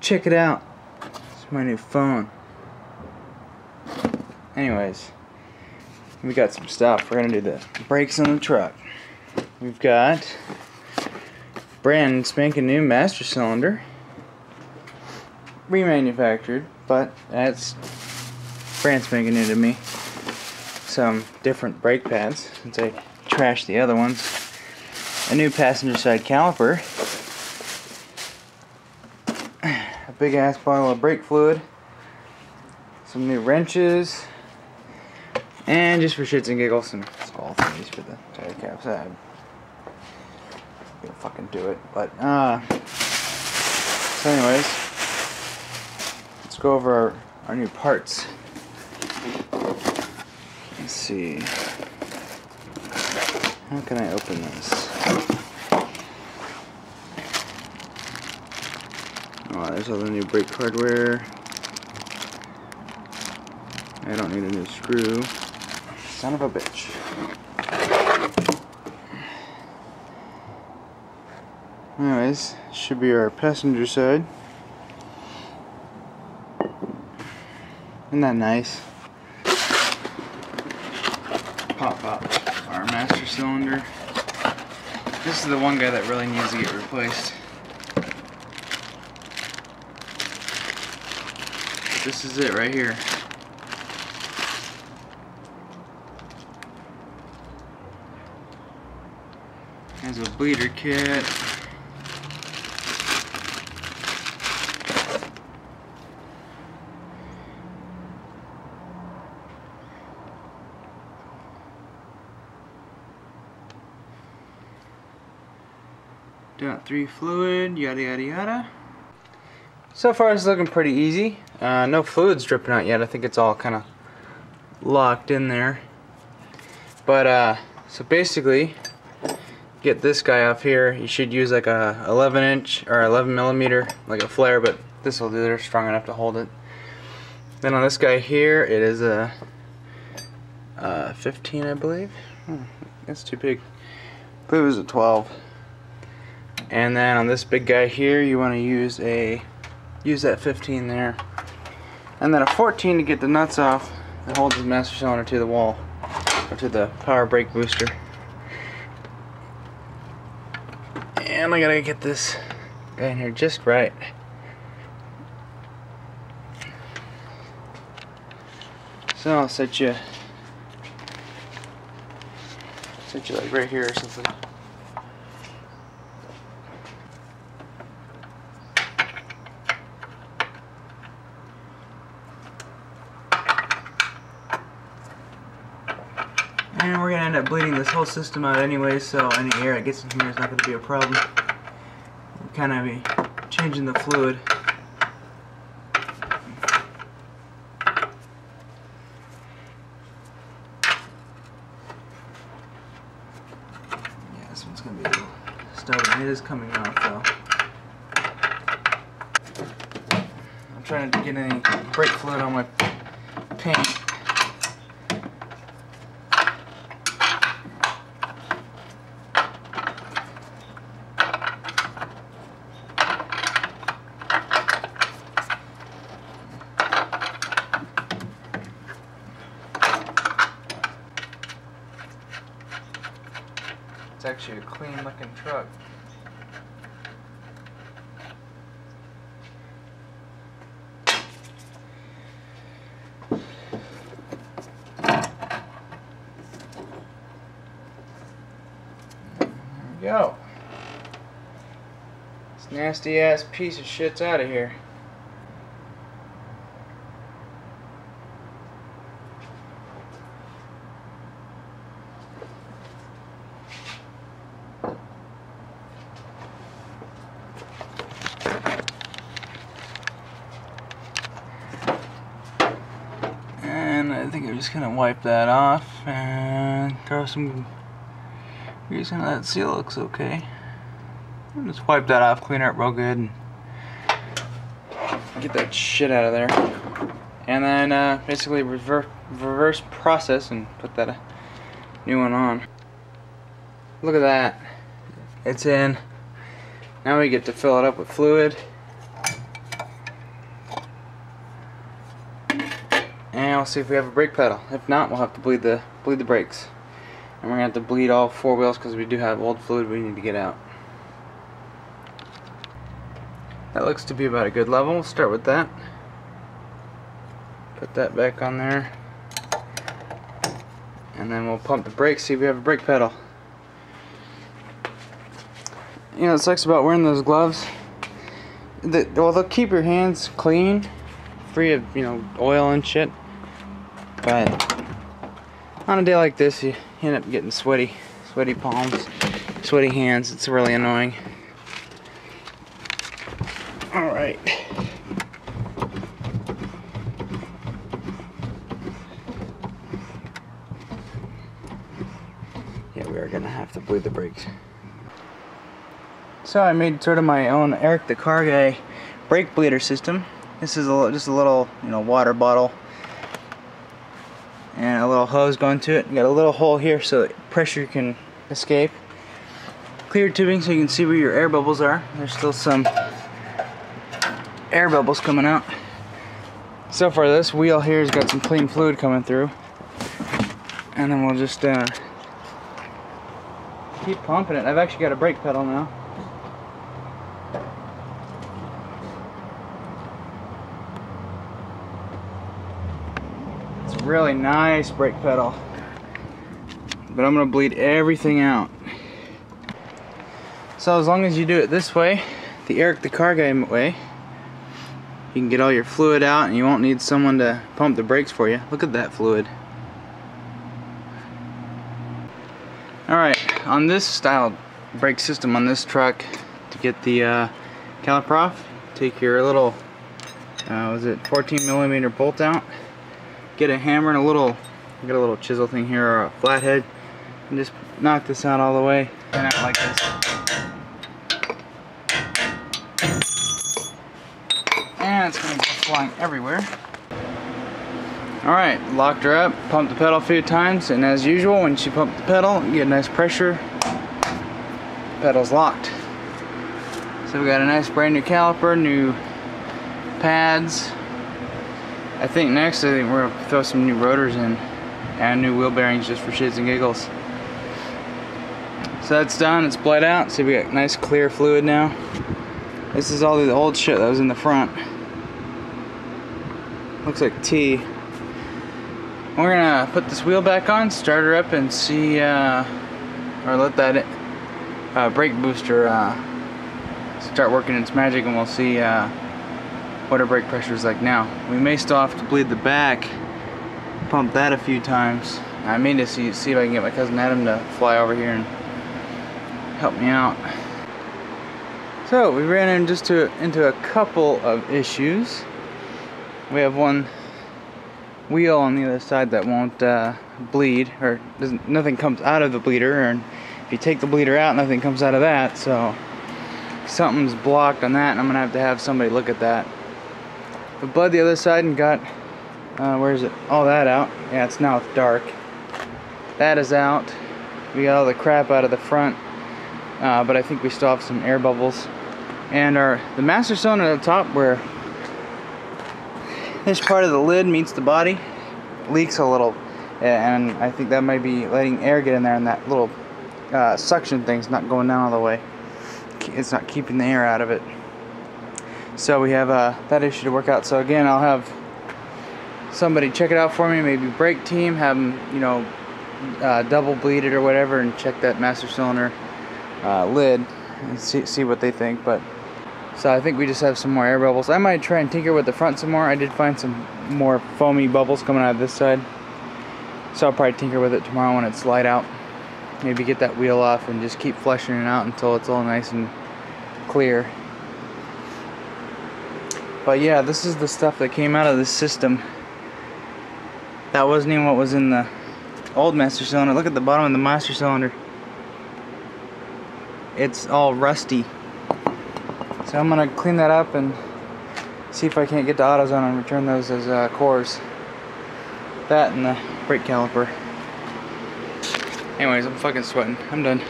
check it out. It's my new phone. Anyways, we got some stuff. We're gonna do the brakes on the truck. We've got brand spanking new master cylinder, remanufactured, but that's brand spanking new to me. Some different brake pads since I trashed the other ones. A new passenger side caliper. A big ass bottle of brake fluid. Some new wrenches. And just for shits and giggles, some small things for the tire caps. I'm gonna fucking do it. But, so anyways, let's go over our new parts. Let's see. How can I open this? Oh, there's all the new brake hardware. I don't need a new screw. Son of a bitch. Anyways, should be our passenger side. Isn't that nice? Pop up our master cylinder. This is the one guy that really needs to get replaced. This is it right here. There's a bleeder kit. .3 fluid, yada yada yada. So far it's looking pretty easy. No fluid's dripping out yet. I think it's all kind of locked in there. But so basically, get this guy off here. You should use like a 11-inch or 11mm, like a flare, but this will do. They're strong enough to hold it. Then on this guy here, it is a 15, I believe. That's too big. I believe it was a 12. And then on this big guy here, you want to use that 15 there, and then a 14 to get the nuts off that holds the master cylinder to the wall, or to the power brake booster. And I gotta get this guy in here just right. So I'll set you like right here or something. And we're going to end up bleeding this whole system out anyway, so any air that gets in here is not going to be a problem. We'll kind of be changing the fluid. Yeah, this one's going to be a little stubborn. It is coming off though. I'm trying to get any brake fluid on my paint. It's actually a clean looking truck. There we go. This nasty ass piece of shit's out of here. And I think I'm just gonna wipe that off and throw some grease in. That seal looks okay. I'll just wipe that off, clean it up real good, and get that shit out of there. And then basically reverse process and put that new one on. Look at that. It's in. Now we get to fill it up with fluid. and we'll see if we have a brake pedal. If not, we'll have to bleed the brakes. And we're going to have to bleed all 4 wheels because we do have old fluid we need to get out. That looks to be about a good level. We'll start with that. Put that back on there. And then we'll pump the brakes, see if we have a brake pedal. You know what sucks about wearing those gloves? Well, they'll keep your hands clean, free of, you know, oil and shit. But on a day like this, you end up getting sweaty palms, sweaty hands. It's really annoying. Alright. Yeah, we are gonna have to bleed the brakes. So I made sort of my own Eric the Car Guy brake bleeder system. This is just a little, you know, water bottle and a little hose going to it. You got a little hole here so that pressure can escape. Clear tubing so you can see where your air bubbles are. There's still some air bubbles coming out. So far this wheel here has got some clean fluid coming through. And then we'll just keep pumping it. I've actually got a brake pedal now. Really nice brake pedal, but I'm gonna bleed everything out. So as long as you do it this way, the Eric the Car Guy way, you can get all your fluid out and you won't need someone to pump the brakes for you. Look at that fluid. Alright, on this style brake system on this truck, to get the caliper off, take your little 14mm bolt out. Get a hammer and get a little chisel thing here or a flathead, and just knock this out all the way. And out like this. And it's going to go flying everywhere. Alright, locked her up, pumped the pedal a few times, and as usual, when she pumped the pedal, you get nice pressure. The pedal's locked. So we got a nice brand new caliper, new pads. I think next we're going to throw some new rotors in and new wheel bearings just for shits and giggles. So that's done, it's bled out. See, we got nice clear fluid now. This is all the old shit that was in the front. Looks like tea. We're going to put this wheel back on, start her up and see, or let that brake booster start working its magic, and we'll see what our brake pressure is like now. We may still have to bleed the back, pump that a few times. I mean to see if I can get my cousin Adam to fly over here and help me out. So we ran into a couple of issues. We have one wheel on the other side that won't bleed, or nothing comes out of the bleeder, and if you take the bleeder out, nothing comes out of that. So something's blocked on that, and I'm gonna have somebody look at that. We bled the other side and got, where is it? All that out. Yeah, it's now dark. That is out. We got all the crap out of the front, but I think we still have some air bubbles. And the master cylinder at the top, where this part of the lid meets the body, leaks a little, and I think that might be letting air get in there, and that little suction thing's not going down all the way. It's not keeping the air out of it. So we have that issue to work out. So again, I'll have somebody check it out for me, maybe brake team, have them, you know, double bleed it or whatever, and check that master cylinder lid and see what they think. But so I think we just have some more air bubbles. I might try and tinker with the front some more. I did find some more foamy bubbles coming out of this side, so I'll probably tinker with it tomorrow when it's light out. Maybe get that wheel off and just keep fleshing it out until it's all nice and clear. But yeah, this is the stuff that came out of this system. That wasn't even what was in the old master cylinder. Look at the bottom of the master cylinder. It's all rusty. So I'm gonna clean that up and see if I can't get to AutoZone and return those as cores. That and the brake caliper. Anyways, I'm fucking sweating. I'm done.